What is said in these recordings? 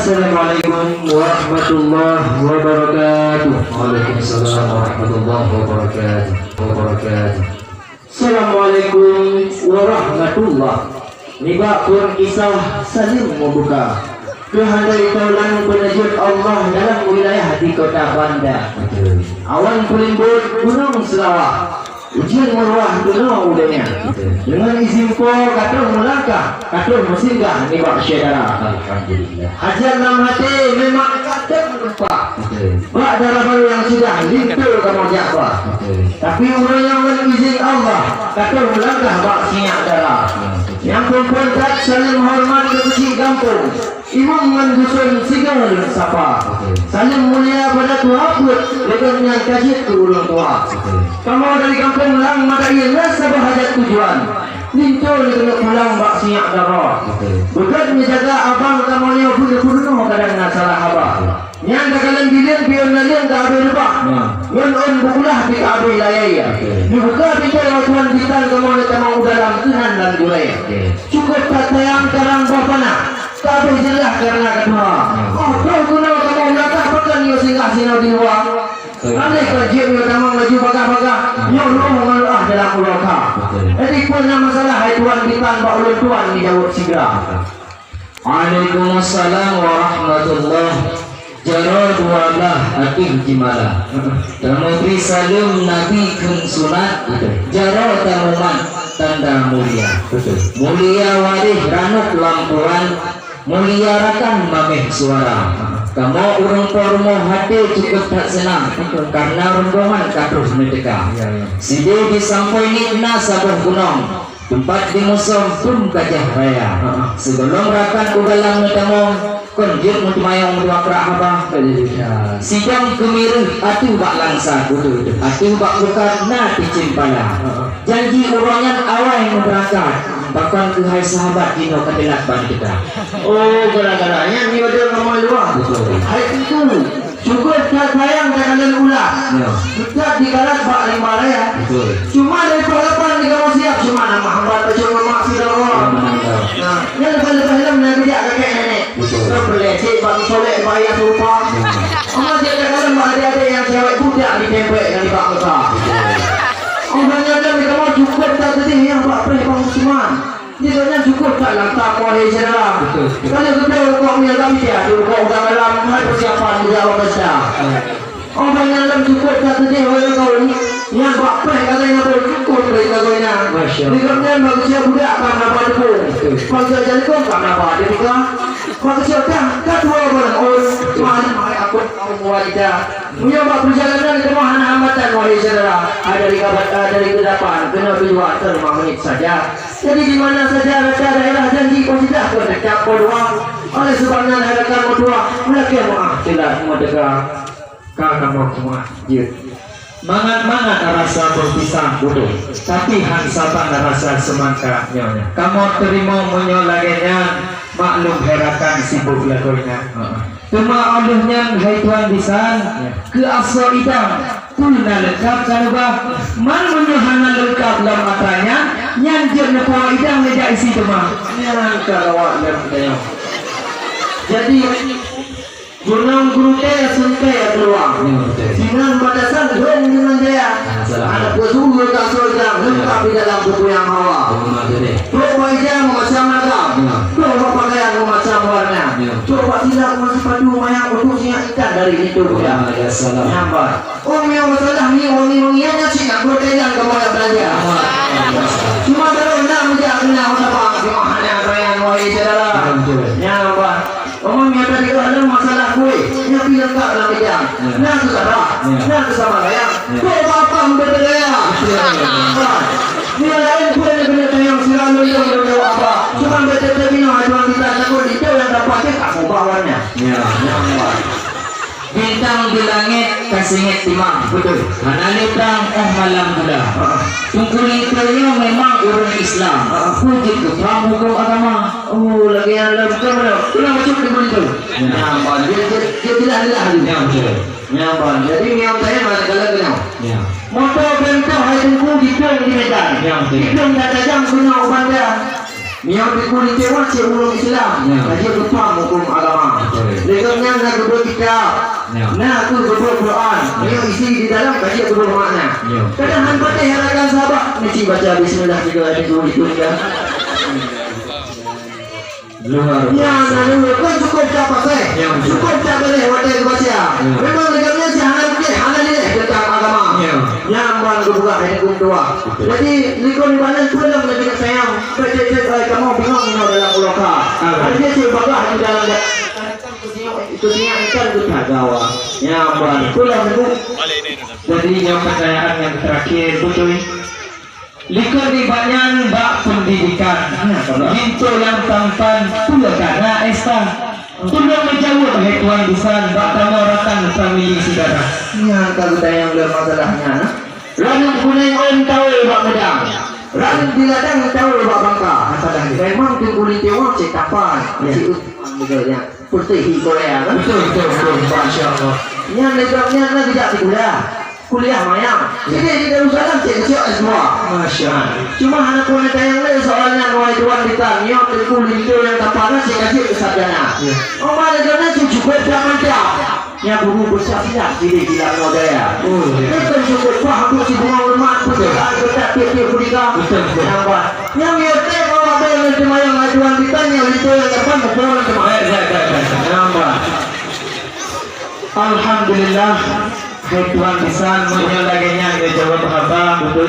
Assalamualaikum warahmatullahi wabarakatuh. Waalaikumsalam warahmatullahi wabarakatuh. Assalamualaikum warahmatullahi. Nibak pun kisah saling membuka kehendai taulan penajud Allah dalam wilayah di kota Banda. Awan pelimbut gunung Selawak, ujian meruah dunia udahnya. Dengan izin ko katul melangkah, katul mesinggah nibak syedara. Alhamdulillah. Hajar dalam hati memang kadang lupa. Bak darah baru yang sudah lintul kamu jakwa. Tapi orang yang berizin Allah katul melangkah bak sinyak darah. Yang perempuan tak saling hormat ke kecil kampung, imam mendusun sigal sapa, saling mulia pada tuhabut dengan yang kajit ke ulung tua. Kamu dari kampung lang maka ia sabah hajat tujuan, lintul dengan pulang bak sinyak darah. Bukan menjaga abang kamu ni bunuh kadang nak salah abang. Yang kalian bilion pion nalian tak ada lepas. Yang bukulah di kabel layar. Dibuka bicara tuan kita kamu kamu dalam tuhan dan gulai. Cukup tak tayang karang bapana. Kabel jelas karena kedua. Oh, kau guna kamu nak apa ni singgah sinau di luar. Andai kerja kamu laju bagah-bagah. Nyuruh mengalah dalam uloka. Jadi punya masalah hai tuan kita baulun tuan dijawab segera. Waalaikumsalam warahmatullahi Jaro dualah ating jimala. Termutri salam Nabi kun sunat. Jaro tamuman tanda mulia. Mulia warih ranuk lampuan. Mulia rakan mameh suara. Kamu urung pormo hati cukup tak senang karena rombongan katrus medeka. Side disampai nikna sabuh gunung. Tempat di musim pun gajah raya. Sebelum rakan ugalang metamong konjur mutmayang muakra abah. Sidang kemiruh atu bak langsa atu bak bukat na dicimpala. Janji urangan awal berangkat. Bahkan ke hai sahabat dino kadilat ban kita. Oh, gara-garanya ni ada ramai luar. Hai itu syukur tak sayang dengan ulah. Tetap dikarat bak lima raya. Cuma dari pelapan di kamu siap cuma nama hamba cuma maksud Allah. Nah, yang lepas-lepas dalam nanti dia kakek nenek. Betul. Berleceh bang soleh bayar rupa. Allah dia kadang ada yang cewek budak di tempek yang di bak besar. Orangnya dan kamu cukup tak tadi yang bak pres bang Usman. Dia cukup tak lantak kuali saudara. Kalau kita kau punya kami dia, kau dah dalam persiapan di awal besar. Orang yang dalam cukup tak tadi orang kau ni yang bak pres kata yang cukup mereka kau ni. Dikatakan manusia budak akan dapat pun. Kalau jadi kau akan dapat. Jadi manusia kan dua orang Tuhan aku wajah. Punya bak perjalanan ke mana hambatan wahai saudara. Ada di kabat dari kedapan kena tujuan 5 menit saja. Jadi di mana saja ada daerah janji kau tidak berdekat doang. Oleh sebabnya ada kamu dua mereka maaf tidak merdeka. Kamu semua jid. Mangat-mangat rasa berpisah bodoh, tapi hansapan rasa semangka nyonya. Kamu terima menyolagenya, maklum herakan sibuk lakonya. Cuma olehnya hai tuan bisan ke asal idam tulna lengkap kanubah man menyuhana lengkap dalam matanya nyanjir nepau idam leja isi cuma nyaran karawak dan jadi gunung gurute suntai peluang sinan batasan dan dengan dia ada pesuruh kasur jam lengkap di dalam buku yang hawa coba ijam macam agam coba pakaian macam warna coba tidak masih padu mayang untuk siang ikan dari itu ya nyambar orang yang masalah ni wangi-wangiannya sih nak berkaitan kamu yang belanja cuma kalau nak menjaga apa kemahanya perayaan wahai saudara nyambar orang yang tadi ada masalah kue yang lengkap dalam bidang nak saudara nak sama layang kau bapa berbeda dia lain bukan benda yang selalu yang apa cuma betul-betul bina aduan kita takut itu yang dapat kamu bawanya bintang di langit kasingit timang betul mana litrang malam bulan tungkulingnya memang orang Islam wujud ke hukum agama oh lagi ada bukan kenapa cuma begitu nyamban dia tidak ada ahli nyamban jadi yang saya mana kalau kenal motor bentuk hai tunggu dipeng di medan dipeng dah tajam guna ubanda yang dikuli tewas yang ulung Islam kaji hukum agama Lekatnya nak kedua kita. Ya. Nah, aku kedua Quran. Yang isi di dalam kaji kedua makna. Ya. Kadang hamba teh harakan sahabat. Mesti baca bismillah juga ada itu ya. Luar Ya, biasa. lalu kan cukup tak pakai. Ya. Cukup tak boleh wadah baca. Memang lekatnya si halal dia halal dia tentang agama. Ya. Yang bukan kebuka hanya kedua. Jadi likon di mana pun dalam lebih sayang. Saya kamu bingung ni dalam uloka. Dia si bagah di dalam dia. Itu dia ikan itu tagawa. Yang bukan pulang itu. Jadi yang pertanyaan yang terakhir betul. Likor di banyan bak pendidikan. Hinto yang tampan pula karena esta. Tolong menjawab hai tuan bisan bak tamaratan family saudara. Yang kalau tayang dalam masalahnya. Lalu kuning on tahu bak medang. Lalu di ladang tahu bak bangka. Masalah ni. Memang tu kulit tewak cek kapan. Si utang begini. Putih Korea kan. Betul betul betul. Masya-Allah. Yang legapnya kan tidak kuliah. Kuliah mayang. Jadi di Darussalam cek kecil semua. Masya-Allah. Cuma anak kuliah tayang ni soalnya mulai tuan ditanya kuliah itu yang tamparan cek kecil kesarjana. Oh mana kerana cukup jangan tak. Yang guru bersiap-siap jadi gila modaya. Itu cukup faham tu si bunga rumah betul. Kita tiap-tiap kuliah. Betul. Nampak. Yang dia kalau ada yang cuma yang ajuan ditanya itu yang depan betul cuma. Nampak. Alhamdulillah. Hai tuan bisan menyelagainya dia jawab haba betul.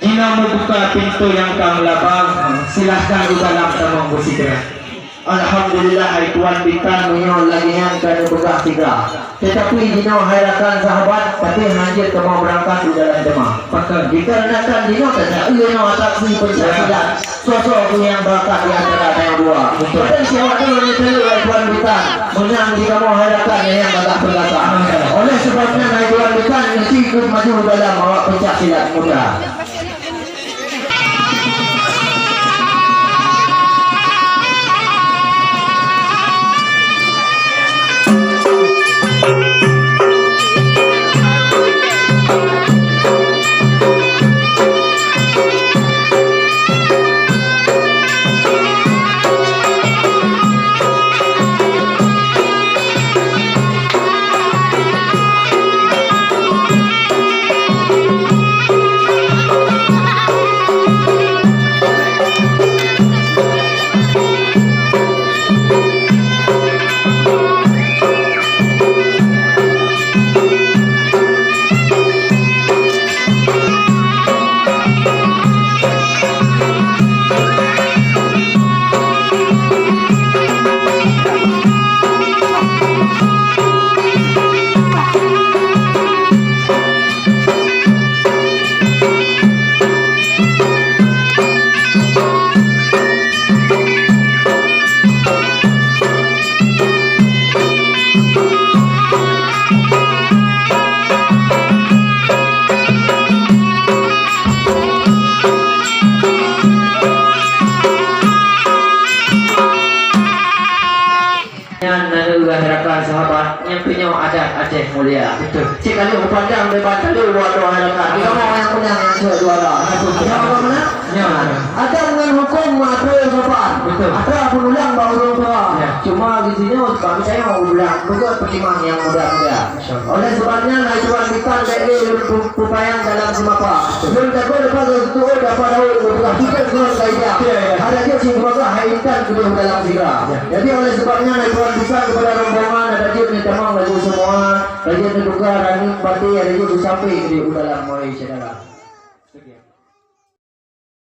Jika membuka pintu yang kamu labang, silahkan di dalam tamang bersihkan. Alhamdulillah hai tuan bitan menyol lagi yang kena begah tiga. Tetapi dino harakan sahabat tapi hanya kemau berangkat di dalam jemaah. Pakai Dikarenakan dino tak ia no atraksi pencaksilat. Sosok yang bakat di antara yang dua. Dan siapa tu yang terlalu hai tuan bitan menang di kemau harakan yang bagah berkata. Oleh sebabnya hai tuan bitan mesti ikut maju dalam awak pencaksilat muda. sahabat yang punya adat Aceh mulia. Betul. Cik kali pandang debat tu dua halaman. Kita mau yang menang yang dua lah. Yang mana? Ya. Ada dengan hukum ada sopan. Betul. Ada penulang baru tua. Cuma di sini kami saya mau ulang. Betul pertimbangan yang muda-muda. Oleh sebabnya naik tuan kita dari upaya dalam semapa. Belum takut lepas itu dapat tahu kita dengan kaidah. Ada dia semoga haitan kedua dalam segera. Jadi oleh sebabnya naik tuan bisa kepada rombongan ada dia minta maaf lagu semua. Raja juga running party ada juga sampai di dalam mulai saudara.